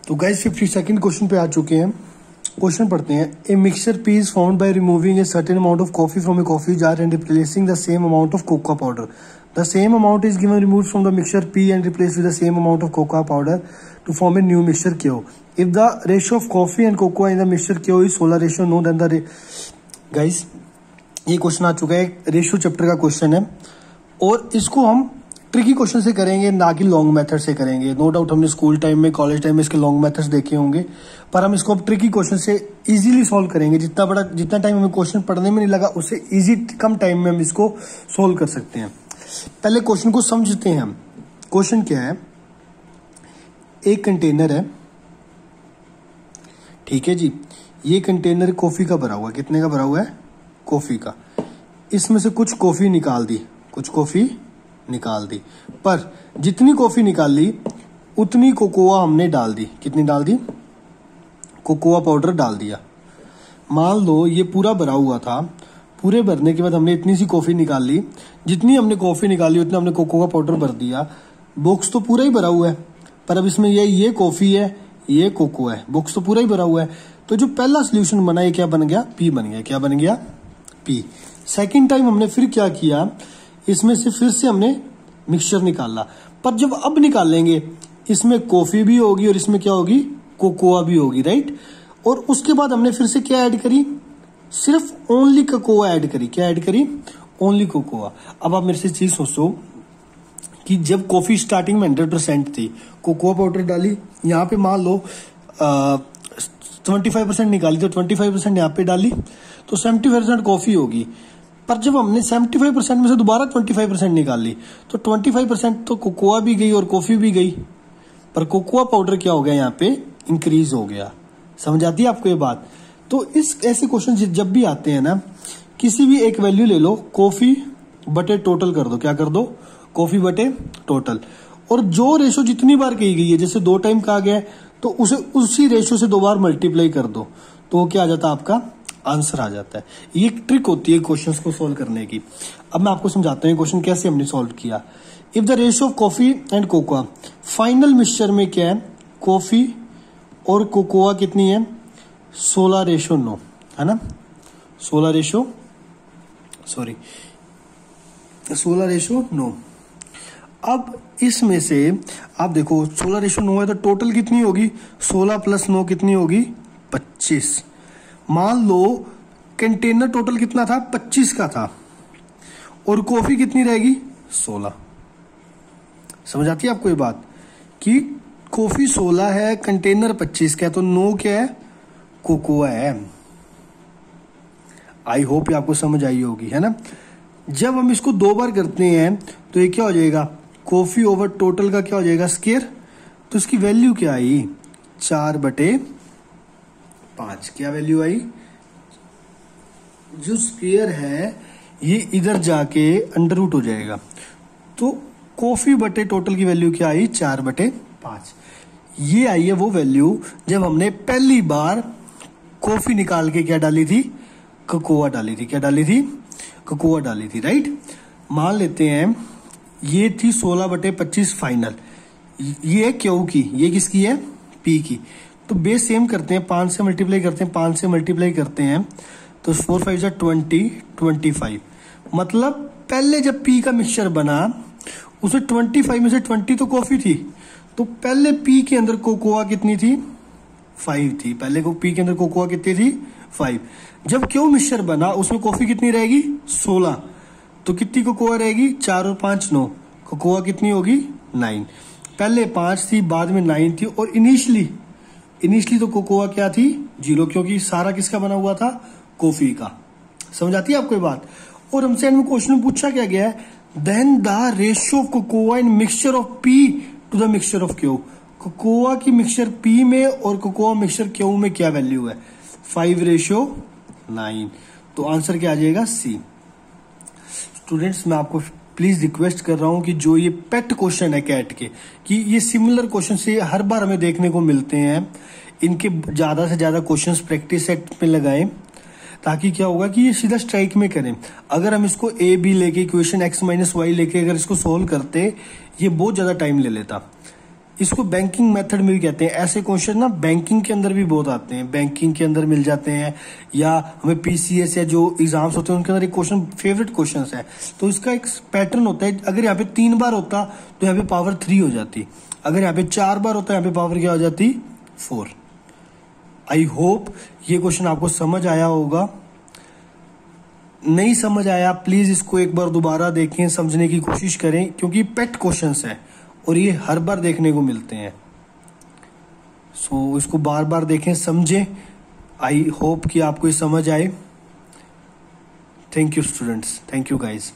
तो guys 52nd question पे आ चुके हैं। क्वेश्चन पढ़ते हैं। A mixture P is found by removing a certain amount of coffee from a coffee jar and replacing the same amount of cocoa powder. The same amount is given removed from the mixture P and replace with the same amount of cocoa powder to form a new mixture Q. If the ratio of coffee and cocoa in the mixture Q is 16:9 then the guys ये question आ चुका है, ratio chapter का question है और इसको हम tricky question से करेंगे, ना कि लॉन्ग मेथड से करेंगे। नो डाउट हमने स्कूल टाइम में, कॉलेज टाइम में इसके लॉन्ग मेथड्स देखे होंगे, पर हम इसको अब ट्रिकी क्वेश्चन से इजीली सॉल्व करेंगे। जितना टाइम हमें क्वेश्चन पढ़ने में नहीं लगा, उससे इजी कम टाइम में हम इसको सॉल्व कर सकते हैं। पहले क्वेश्चन को समझते हैं हम। क्वेश्चन क्या है, एक कंटेनर है, ठीक है जी। ये कंटेनर कॉफी का भरा हुआ है। कितने का भरा हुआ है? कॉफी का। इसमें से कुछ कॉफी निकाल दी, पर जितनी कॉफी निकाल ली उतनी कोकोआ हमने डाल दी। कितनी डाल दी? कोकोआ पाउडर डाल दिया। मान लो ये पूरा भरा हुआ था, पूरे भरने के बाद हमने इतनी सी कॉफी निकाल ली, जितनी हमने कॉफी निकाली उतना हमने कोकोआ पाउडर भर दिया। बॉक्स तो पूरा ही भरा हुआ है, पर अब इसमें ये कॉफी है, ये कोकोआ है, बॉक्स तो पूरा ही भरा हुआ है। तो जो पहला सोल्यूशन बना, ये क्या बन गया? पी बन गया। क्या बन गया? पी। सेकेंड टाइम हमने फिर क्या किया, इसमें से फिर से हमने मिक्सचर निकाला, पर जब अब निकालेंगे इसमें कॉफी भी होगी और इसमें क्या होगी? कोकोआ भी होगी, राइट। और उसके बाद हमने फिर से क्या ऐड करी? सिर्फ ओनली कोकोआ ऐड करी। क्या ऐड करी? Only cocoa. अब आप मेरे से चीज सोचो कि जब कॉफी स्टार्टिंग में 100% थी, कोकोआ पाउडर डाली, यहाँ पे मान लो 25% निकाली, तो 25% यहाँ पे डाली, तो 70% कॉफी होगी। पर जब हमने 75% में से दोबारा 25% निकाल ली, तो 25% तो कोकोआ भी गई और कॉफी भी गई, पर कोकोआ पाउडर क्या हो गया? यहाँ पे इंक्रीज हो गया। समझ आती है आपको ये बात? तो इस ऐसे क्वेश्चन जब भी आते हैं ना, किसी भी एक वैल्यू ले लो, कॉफी बटे टोटल कर दो। क्या कर दो? कॉफी बटे टोटल। और जो रेशो जितनी बार कही गई है, जैसे 2 टाइम कहा गया है, तो उसे उसी रेशो से 2 बार मल्टीप्लाई कर दो, तो वो क्या आ जाता है? आपका आंसर आ जाता है। ये एक ट्रिक होती है क्वेश्चंस को सोल्व करने की। अब मैं आपको समझाता हूँ क्वेश्चन कैसे हमने सोल्व किया। If the ratio of coffee and cocoa, final mixture में क्या है? कॉफी और कोकोआ कितनी है? 16:9 है ना। 16:9। अब इसमें से आप देखो 16:9 है, तो टोटल कितनी होगी? 16 + 9 कितनी होगी? 25। मान लो कंटेनर टोटल कितना था? 25 का था, और कॉफी कितनी रहेगी? 16। समझ आती है आपको ये बात कि कॉफी 16 है, कंटेनर 25 का है, तो 9 क्या है? कोकोआ है। आई होप ये आपको समझ आई होगी, है ना। जब हम इसको 2 बार करते हैं तो ये क्या हो जाएगा? कॉफी ओवर टोटल का क्या हो जाएगा? स्क्वायर। तो इसकी वैल्यू क्या आई? 4/5। क्या वैल्यू आई? जो स्क्वायर है ये इधर जाके अंडर रूट हो जाएगा, तो कॉफी बटे टोटल की वैल्यू क्या आई? 4/5। ये आई है वो वैल्यू जब हमने पहली बार कॉफी निकाल के क्या डाली थी? कोकोआ डाली थी। क्या डाली थी? कोकोआ डाली थी, राइट। मान लेते हैं ये थी 16/25 फाइनल। ये क्यू की, ये किसकी है? पी की। तो बेस सेम करते हैं, 5 से मल्टीप्लाई करते हैं, 5 से मल्टीप्लाई करते हैं, तो 4 5 20 25। मतलब पहले जब पी का मिक्सचर बना, उसे 25 में से 20 तो कॉफी थी, तो पहले पी के अंदर कोकोआ कितनी थी? 5 थी। पहले को पी के अंदर कोकोआ कितनी थी? 5। जब क्यों मिक्सचर बना, उसमें कॉफी कितनी रहेगी? 16। तो कितनी कोकोआ रहेगी? 4 और 5 9। कोकोआ कितनी होगी? 9। पहले 5 थी, बाद में 9 थी, और इनिशियली तो कोकोआ क्या थी? 0, क्योंकि सारा किसका बना हुआ था? कॉफी का। समझ आती है आपको ये बात? और हमसे एंड में क्वेश्चन में पूछा क्या गया है? Then the ratio of cocoa in mixture of P to the mixture of Q. Cocoa की मिक्सचर पी में और कोकोआ मिक्सचर क्यू में क्या वैल्यू है? 5:9। तो आंसर क्या आ जाएगा? सी। स्टूडेंट्स, मैं आपको प्लीज रिक्वेस्ट कर रहा हूं कि जो ये पेट क्वेश्चन है कैट के, कि ये सिमिलर क्वेश्चन से हर बार हमें देखने को मिलते हैं, इनके ज्यादा से ज्यादा क्वेश्चंस प्रैक्टिस सेट में लगाएं, ताकि क्या होगा कि ये सीधा स्ट्राइक में करें। अगर हम इसको ए बी लेके इक्वेशन x - y लेके अगर इसको सोल्व करते, ये बहुत ज्यादा टाइम ले लेता। इसको बैंकिंग मेथड में भी कहते हैं। ऐसे क्वेश्चन ना बैंकिंग के अंदर भी बहुत आते हैं, बैंकिंग के अंदर मिल जाते हैं, या हमें पीसीएस या जो एग्जाम्स होते हैं उनके अंदर एक क्वेश्चन फेवरेट क्वेश्चन है। तो इसका एक पैटर्न होता है, अगर यहाँ पे 3 बार होता तो यहाँ पे पावर 3 हो जाती, अगर यहाँ पे 4 बार होता यहाँ पे पावर क्या हो जाती, 4। आई होप ये क्वेश्चन आपको समझ आया होगा। नहीं समझ आया प्लीज इसको एक बार दोबारा देखें, समझने की कोशिश करें, क्योंकि पेट क्वेश्चंस है और ये हर बार देखने को मिलते हैं। सो इसको बार बार देखें, समझें। आई होप कि आपको ये समझ आए। Thank you students, thank you guys.